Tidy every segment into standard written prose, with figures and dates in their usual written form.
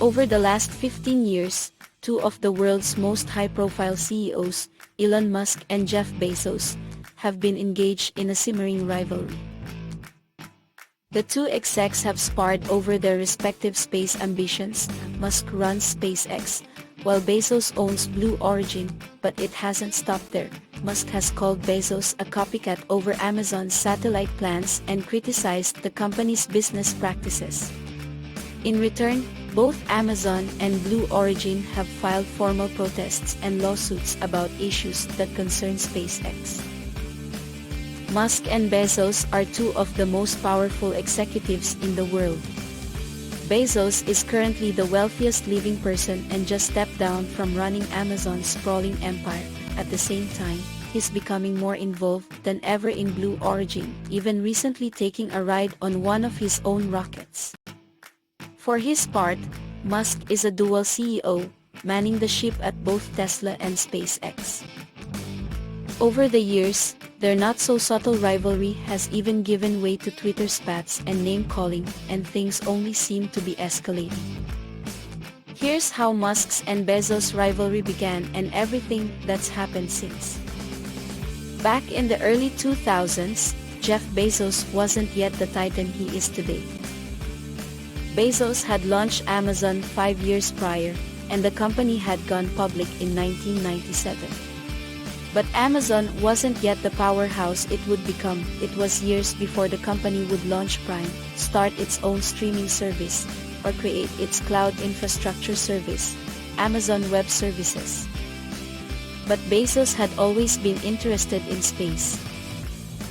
Over the last 15 years, two of the world's most high-profile CEOs, Elon Musk and Jeff Bezos, have been engaged in a simmering rivalry. The two execs have sparred over their respective space ambitions. Musk runs SpaceX, while Bezos owns Blue Origin, but it hasn't stopped there. Musk has called Bezos a copycat over Amazon's satellite plans and criticized the company's business practices. In return, both Amazon and Blue Origin have filed formal protests and lawsuits about issues that concern SpaceX. Musk and Bezos are two of the most powerful executives in the world. Bezos is currently the wealthiest living person and just stepped down from running Amazon's sprawling empire. At the same time, he's becoming more involved than ever in Blue Origin, even recently taking a ride on one of his own rockets. For his part, Musk is a dual CEO, manning the ship at both Tesla and SpaceX. Over the years, their not-so-subtle rivalry has even given way to Twitter spats and name-calling, and things only seem to be escalating. Here's how Musk's and Bezos' rivalry began and everything that's happened since. Back in the early 2000s, Jeff Bezos wasn't yet the titan he is today. Bezos had launched Amazon 5 years prior, and the company had gone public in 1997. But Amazon wasn't yet the powerhouse it would become. It was years before the company would launch Prime, start its own streaming service, or create its cloud infrastructure service, Amazon Web Services. But Bezos had always been interested in space.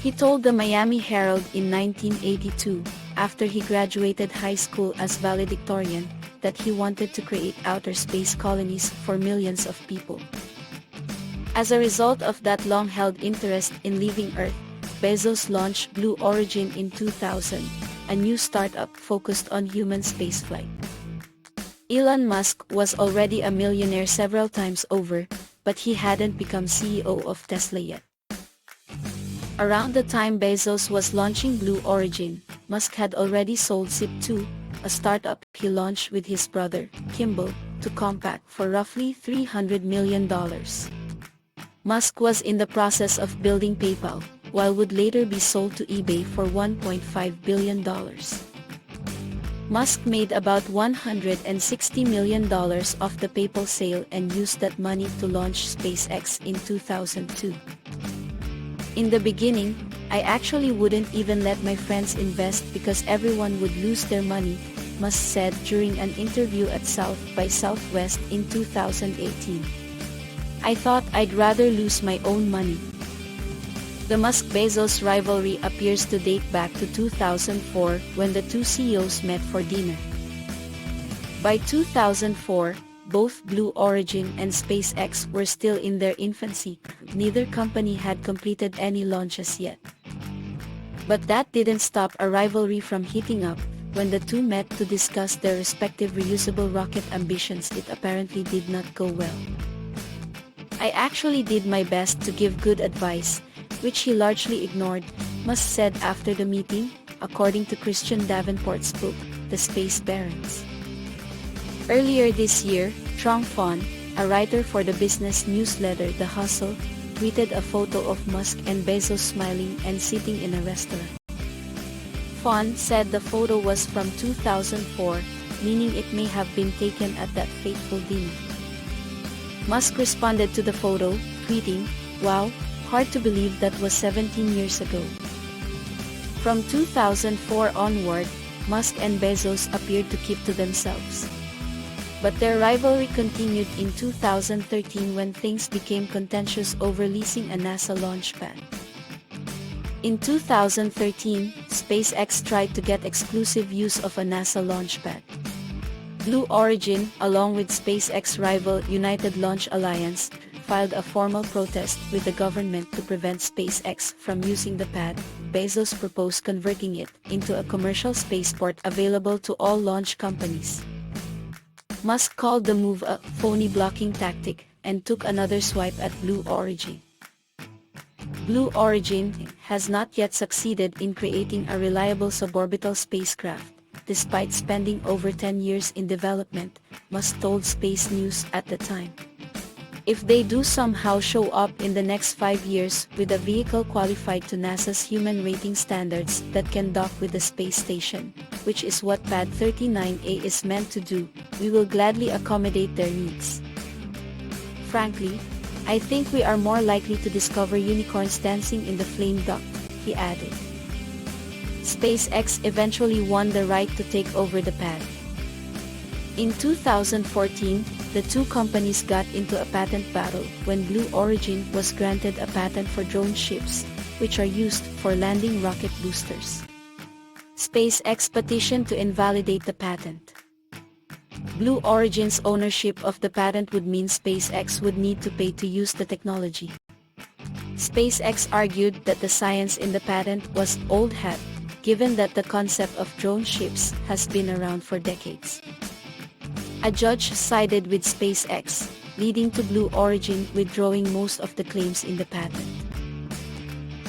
He told the Miami Herald in 1982, after he graduated high school as valedictorian, that he wanted to create outer space colonies for millions of people. As a result of that long-held interest in leaving Earth, Bezos launched Blue Origin in 2000, a new startup focused on human spaceflight. Elon Musk was already a millionaire several times over, but he hadn't become CEO of Tesla yet. Around the time Bezos was launching Blue Origin, Musk had already sold Zip2, a startup he launched with his brother, Kimball, to Compaq for roughly $300 million. Musk was in the process of building PayPal, which would later be sold to eBay for $1.5 billion. Musk made about $160 million off the PayPal sale and used that money to launch SpaceX in 2002. In the beginning, I actually wouldn't even let my friends invest because everyone would lose their money, Musk said during an interview at South by Southwest in 2018. I thought I'd rather lose my own money. The Musk-Bezos rivalry appears to date back to 2004 when the two CEOs met for dinner. By 2004, both Blue Origin and SpaceX were still in their infancy. Neither company had completed any launches yet. But that didn't stop a rivalry from heating up. When the two met to discuss their respective reusable rocket ambitions, it apparently did not go well. I actually did my best to give good advice, which he largely ignored, Musk said after the meeting, according to Christian Davenport's book, The Space Barons. Earlier this year, Trong Phon, a writer for the business newsletter The Hustle, tweeted a photo of Musk and Bezos smiling and sitting in a restaurant. Phon said the photo was from 2004, meaning it may have been taken at that fateful dinner. Musk responded to the photo, tweeting, "Wow, hard to believe that was 17 years ago." From 2004 onward, Musk and Bezos appeared to keep to themselves. But their rivalry continued in 2013 when things became contentious over leasing a NASA launch pad. In 2013, SpaceX tried to get exclusive use of a NASA launch pad. Blue Origin, along with SpaceX rival United Launch Alliance, filed a formal protest with the government to prevent SpaceX from using the pad. Bezos proposed converting it into a commercial spaceport available to all launch companies. Musk called the move a phony blocking tactic and took another swipe at Blue Origin. Blue Origin has not yet succeeded in creating a reliable suborbital spacecraft, despite spending over 10 years in development, Musk told Space News at the time. If they do somehow show up in the next 5 years with a vehicle qualified to NASA's human rating standards that can dock with the space station, which is what Pad 39A is meant to do, we will gladly accommodate their needs. Frankly, I think we are more likely to discover unicorns dancing in the flame duct, he added. SpaceX eventually won the right to take over the pad. In 2014, the two companies got into a patent battle when Blue Origin was granted a patent for drone ships, which are used for landing rocket boosters. SpaceX petitioned to invalidate the patent. Blue Origin's ownership of the patent would mean SpaceX would need to pay to use the technology. SpaceX argued that the science in the patent was old hat, given that the concept of drone ships has been around for decades. A judge sided with SpaceX, leading to Blue Origin withdrawing most of the claims in the patent.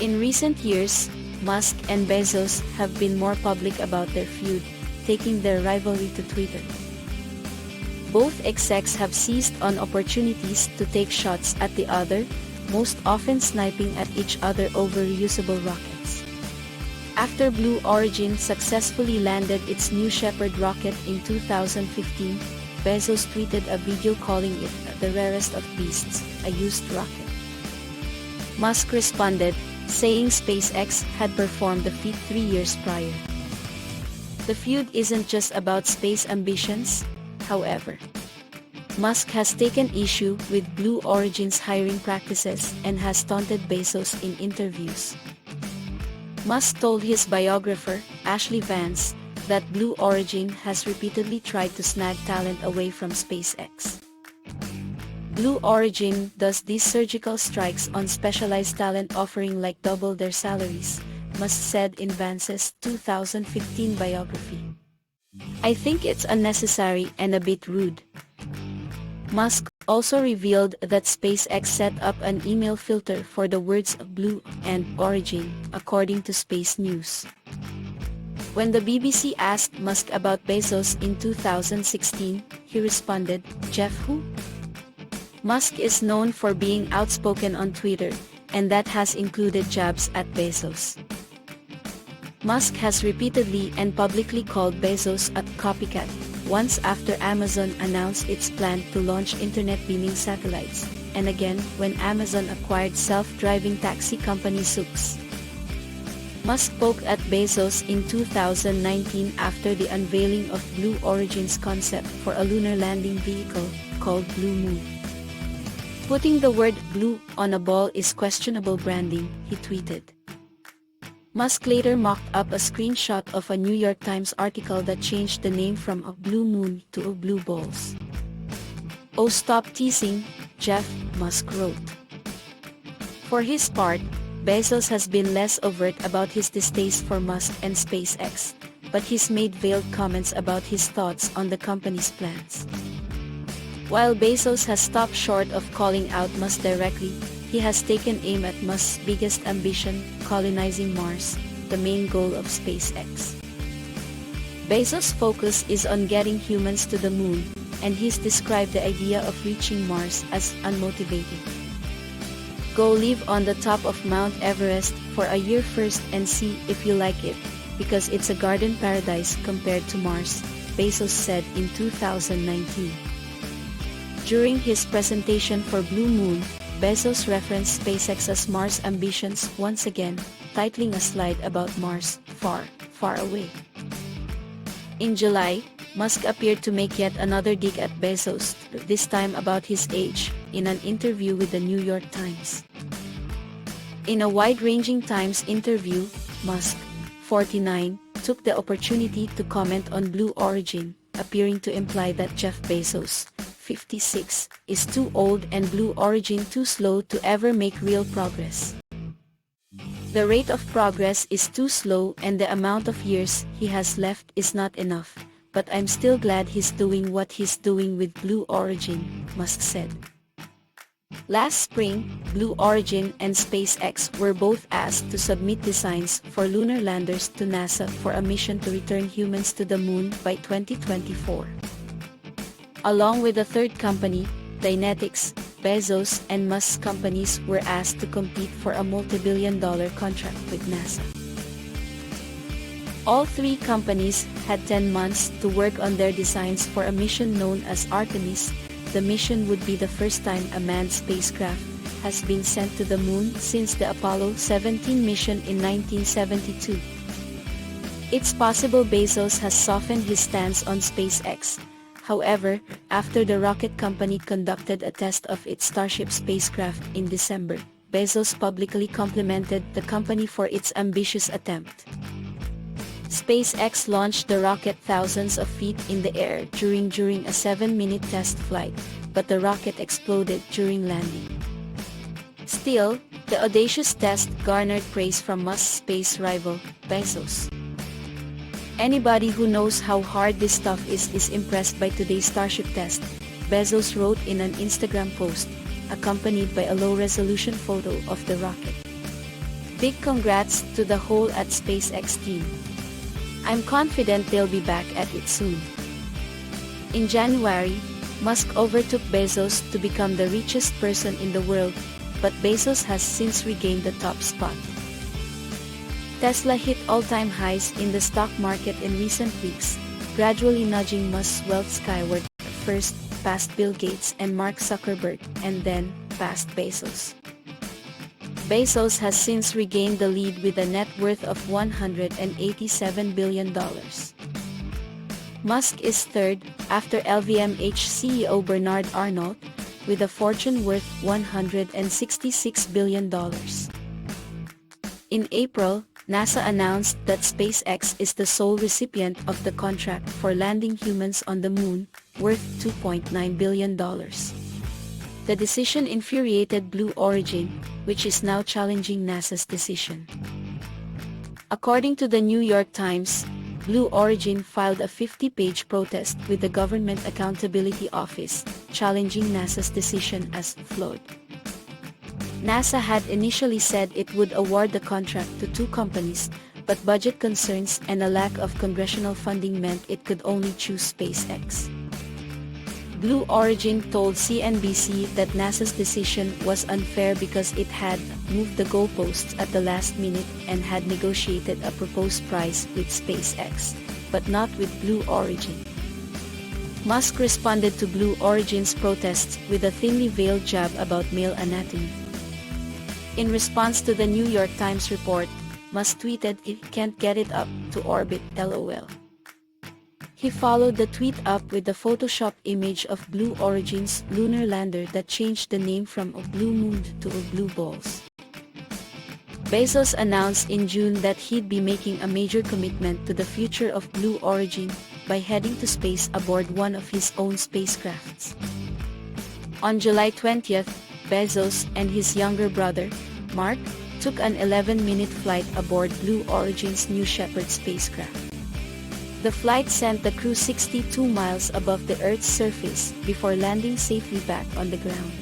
In recent years, Musk and Bezos have been more public about their feud, taking their rivalry to Twitter. Both execs have seized on opportunities to take shots at the other, most often sniping at each other over reusable rockets. After Blue Origin successfully landed its New Shepard rocket in 2015, Bezos tweeted a video calling it the rarest of beasts, a used rocket. Musk responded, saying SpaceX had performed the feat 3 years prior. The feud isn't just about space ambitions, however. Musk has taken issue with Blue Origin's hiring practices and has taunted Bezos in interviews. Musk told his biographer, Ashley Vance, that Blue Origin has repeatedly tried to snag talent away from SpaceX. Blue Origin does these surgical strikes on specialized talent offering like double their salaries, Musk said in Vance's 2015 biography. I think it's unnecessary and a bit rude. Musk also revealed that SpaceX set up an email filter for the words Blue and Origin, according to Space News. When the BBC asked Musk about Bezos in 2016, he responded, "Jeff who?" Musk is known for being outspoken on Twitter, and that has included jabs at Bezos. Musk has repeatedly and publicly called Bezos a copycat, once after Amazon announced its plan to launch internet beaming satellites, and again when Amazon acquired self-driving taxi company Zoox. Musk spoke at Bezos in 2019 after the unveiling of Blue Origin's concept for a lunar landing vehicle, called Blue Moon. Putting the word blue on a ball is questionable branding, he tweeted. Musk later mocked up a screenshot of a New York Times article that changed the name from a blue moon to a blue balls. "Oh, stop teasing, Jeff," Musk wrote. For his part, Bezos has been less overt about his distaste for Musk and SpaceX, but he's made veiled comments about his thoughts on the company's plans. While Bezos has stopped short of calling out Musk directly, he has taken aim at Musk's biggest ambition, colonizing Mars, the main goal of SpaceX. Bezos' focus is on getting humans to the moon, and he's described the idea of reaching Mars as unmotivating. "Go live on the top of Mount Everest for a year first and see if you like it, because it's a garden paradise compared to Mars," Bezos said in 2019. During his presentation for Blue Moon, Bezos referenced SpaceX's Mars ambitions once again, titling a slide about Mars, "Far, Far Away." In July, Musk appeared to make yet another dig at Bezos, this time about his age, in an interview with the New York Times. In a wide-ranging Times interview, Musk, 49, took the opportunity to comment on Blue Origin, appearing to imply that Jeff Bezos, 56, is too old and Blue Origin too slow to ever make real progress. "The rate of progress is too slow and the amount of years he has left is not enough, but I'm still glad he's doing what he's doing with Blue Origin," Musk said. Last spring, Blue Origin and SpaceX were both asked to submit designs for lunar landers to NASA for a mission to return humans to the moon by 2024. Along with a third company, Dynetics, Bezos and Musk's companies were asked to compete for a multi-billion-dollar contract with NASA. All three companies had 10 months to work on their designs for a mission known as Artemis. The mission would be the first time a manned spacecraft has been sent to the moon since the Apollo 17 mission in 1972. It's possible Bezos has softened his stance on SpaceX. However, after the rocket company conducted a test of its Starship spacecraft in December, Bezos publicly complimented the company for its ambitious attempt. SpaceX launched the rocket thousands of feet in the air during a 7-minute test flight, but the rocket exploded during landing. Still, the audacious test garnered praise from Musk's space rival, Bezos. Anybody who knows how hard this stuff is impressed by today's Starship test, Bezos wrote in an Instagram post, accompanied by a low-resolution photo of the rocket. Big congrats to the whole at SpaceX team. I'm confident they'll be back at it soon. In January, Musk overtook Bezos to become the richest person in the world, but Bezos has since regained the top spot. Tesla hit all-time highs in the stock market in recent weeks, gradually nudging Musk's wealth skyward, first past Bill Gates and Mark Zuckerberg, and then past Bezos. Bezos has since regained the lead with a net worth of $187 billion. Musk is third, after LVMH CEO Bernard Arnault, with a fortune worth $166 billion. In April, NASA announced that SpaceX is the sole recipient of the contract for landing humans on the moon, worth $2.9 billion. The decision infuriated Blue Origin, which is now challenging NASA's decision. According to the New York Times, Blue Origin filed a 50-page protest with the Government Accountability Office, challenging NASA's decision as flawed. NASA had initially said it would award the contract to two companies, but budget concerns and a lack of congressional funding meant it could only choose SpaceX. Blue Origin told CNBC that NASA's decision was unfair because it had moved the goalposts at the last minute and had negotiated a proposed price with SpaceX, but not with Blue Origin. Musk responded to Blue Origin's protests with a thinly veiled jab about male anatomy. In response to the New York Times report, Musk tweeted, "He can't get it up to orbit, LOL." He followed the tweet up with the Photoshop image of Blue Origin's lunar lander that changed the name from a blue moon to a blue balls. Bezos announced in June that he'd be making a major commitment to the future of Blue Origin by heading to space aboard one of his own spacecrafts. On July 20th, Bezos and his younger brother, Mark, took an 11-minute flight aboard Blue Origin's New Shepard spacecraft. The flight sent the crew 62 miles above the Earth's surface before landing safely back on the ground.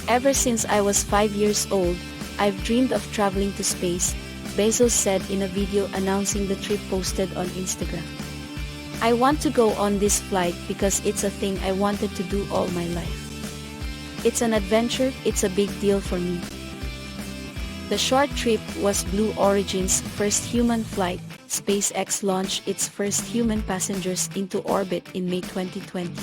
"Ever since I was 5 years old, I've dreamed of traveling to space," Bezos said in a video announcing the trip posted on Instagram. "I want to go on this flight because it's a thing I wanted to do all my life. It's an adventure, it's a big deal for me." The short trip was Blue Origin's first human flight. SpaceX launched its first human passengers into orbit in May 2020.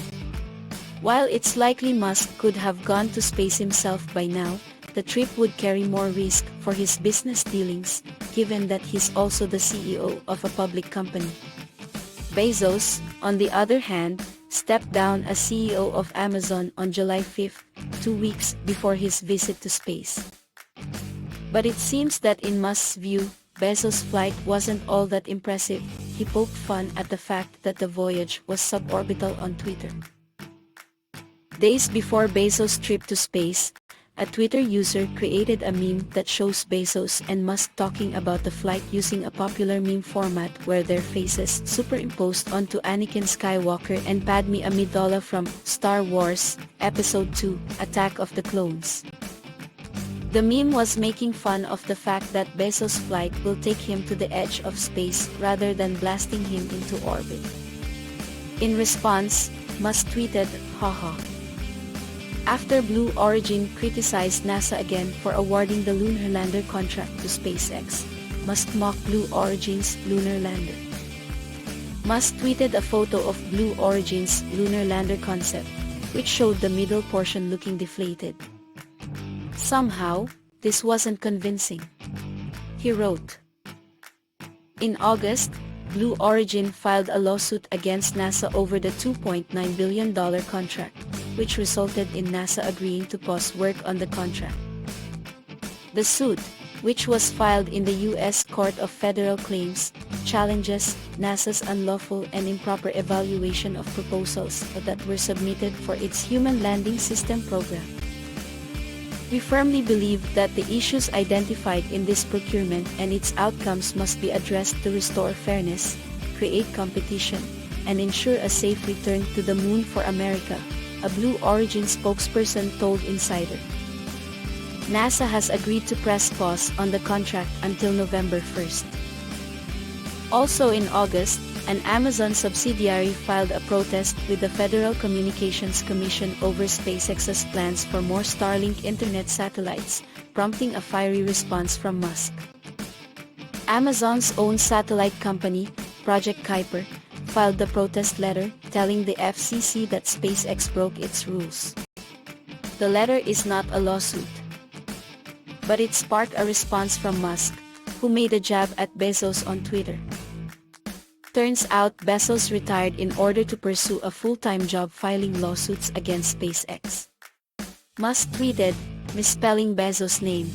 While it's likely Musk could have gone to space himself by now, the trip would carry more risk for his business dealings, given that he's also the CEO of a public company. Bezos, on the other hand, stepped down as CEO of Amazon on July 5, 2 weeks before his visit to space. But it seems that in Musk's view, Bezos' flight wasn't all that impressive. He poked fun at the fact that the voyage was suborbital on Twitter. Days before Bezos' trip to space, a Twitter user created a meme that shows Bezos and Musk talking about the flight using a popular meme format where their faces superimposed onto Anakin Skywalker and Padme Amidala from Star Wars, Episode 2, Attack of the Clones. The meme was making fun of the fact that Bezos' flight will take him to the edge of space rather than blasting him into orbit. In response, Musk tweeted, "Haha." After Blue Origin criticized NASA again for awarding the lunar lander contract to SpaceX, Musk mocked Blue Origin's lunar lander. Musk tweeted a photo of Blue Origin's lunar lander concept, which showed the middle portion looking deflated. Somehow, this wasn't convincing. He wrote. In August, Blue Origin filed a lawsuit against NASA over the $2.9 billion contract, which resulted in NASA agreeing to pause work on the contract. The suit, which was filed in the U.S. Court of Federal Claims, challenges NASA's unlawful and improper evaluation of proposals that were submitted for its Human Landing System program. We firmly believe that the issues identified in this procurement and its outcomes must be addressed to restore fairness, create competition, and ensure a safe return to the moon for America, a Blue Origin spokesperson told Insider. NASA has agreed to press pause on the contract until November 1st. Also in August, an Amazon subsidiary filed a protest with the Federal Communications Commission over SpaceX's plans for more Starlink internet satellites, prompting a fiery response from Musk. Amazon's own satellite company, Project Kuiper, filed the protest letter, telling the FCC that SpaceX broke its rules. The letter is not a lawsuit, but it sparked a response from Musk, who made a jab at Bezos on Twitter. Turns out Bezos retired in order to pursue a full-time job filing lawsuits against SpaceX. Musk tweeted, misspelling Bezos' name,